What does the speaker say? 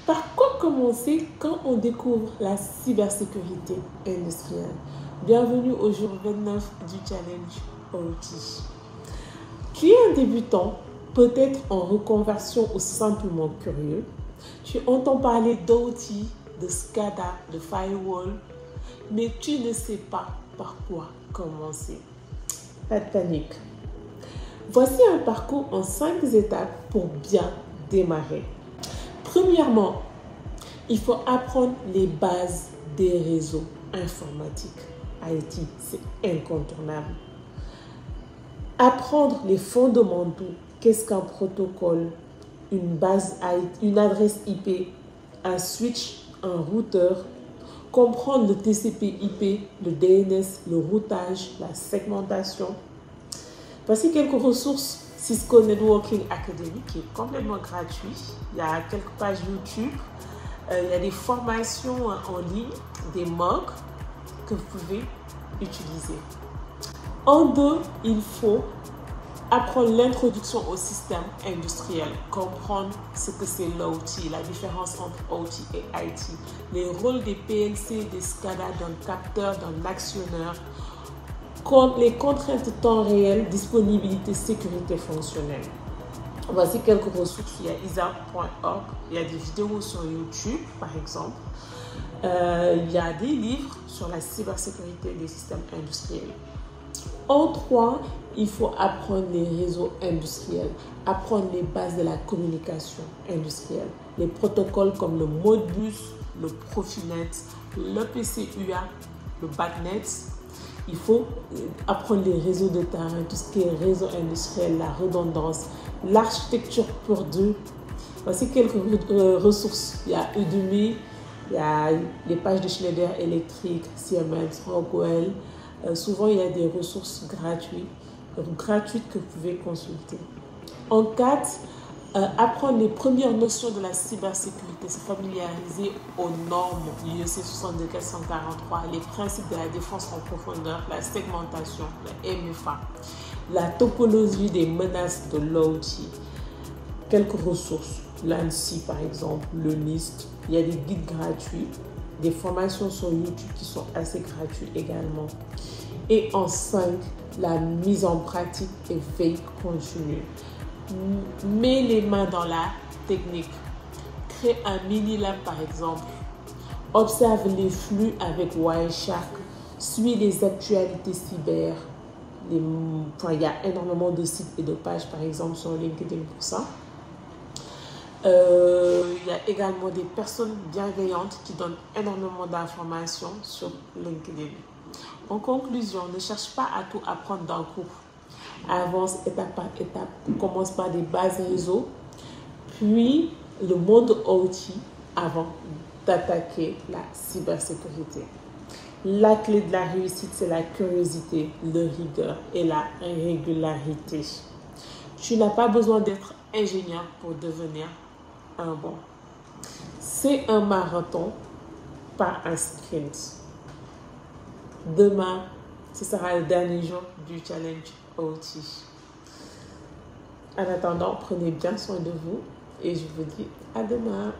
Par quoi commencer quand on découvre la cybersécurité industrielle? Bienvenue au jour 29 du challenge OT. Tu es un débutant, peut-être en reconversion ou simplement curieux. Tu entends parler d'OT, de SCADA, de firewall, mais tu ne sais pas par quoi commencer. Pas de panique. Voici un parcours en 5 étapes pour bien démarrer. Premièrement, il faut apprendre les bases des réseaux informatiques. IT, c'est incontournable. Apprendre les fondamentaux. Qu'est-ce qu'un protocole? Une base IT, une adresse IP, un switch, un routeur. Comprendre le TCP/IP, le DNS, le routage, la segmentation. Voici quelques ressources. Cisco Networking Academy qui est complètement gratuit. Il y a quelques pages YouTube. Il y a des formations en ligne, des MOOC que vous pouvez utiliser. En deux, il faut apprendre l'introduction au système industriel, comprendre ce que c'est l'OT, la différence entre OT et IT, les rôles des PLC, des SCADA, d'un capteur, d'un actionneur, les contraintes de temps réel, disponibilité, sécurité fonctionnelle. Voici quelques ressources. Il y a isa.org, il y a des vidéos sur YouTube par exemple. Il y a des livres sur la cybersécurité des systèmes industriels. En 3, il faut apprendre les réseaux industriels, apprendre les bases de la communication industrielle, les protocoles comme le Modbus, le Profinet, l'EPC-UA, le BACnet. Il faut apprendre les réseaux de terrain, tout ce qui est réseau industriel, la redondance, l'architecture pure d'eux. Voici quelques ressources. Il y a Udemy, il y a les pages de Schneider Electric, Siemens, Rockwell. Souvent, il y a des ressources gratuites que vous pouvez consulter. En 4, apprendre les premières notions de la cybersécurité, se familiariser aux normes IEC 62443, les principes de la défense en profondeur, la segmentation, la MFA, la topologie des menaces de l'OT. Quelques ressources, l'ANSI par exemple, le NIST, il y a des guides gratuits, des formations sur YouTube qui sont assez gratuites également. Et en 5, la mise en pratique et veille continue. Mets les mains dans la technique. Crée un mini-lab par exemple. Observe les flux avec Wireshark. Suis les actualités cyber. Il y a énormément de sites et de pages par exemple sur LinkedIn pour ça. Il y a également des personnes bienveillantes qui donnent énormément d'informations sur LinkedIn. En conclusion, ne cherche pas à tout apprendre d'un coup. Avance étape par étape. Commence par des bases réseau, puis le monde OT avant d'attaquer la cybersécurité. La clé de la réussite, c'est la curiosité, le rigueur et la régularité. Tu n'as pas besoin d'être ingénieur pour devenir un bon. C'est un marathon, pas un sprint. Demain, ce sera le dernier jour du challenge OT. En attendant, prenez bien soin de vous et je vous dis à demain.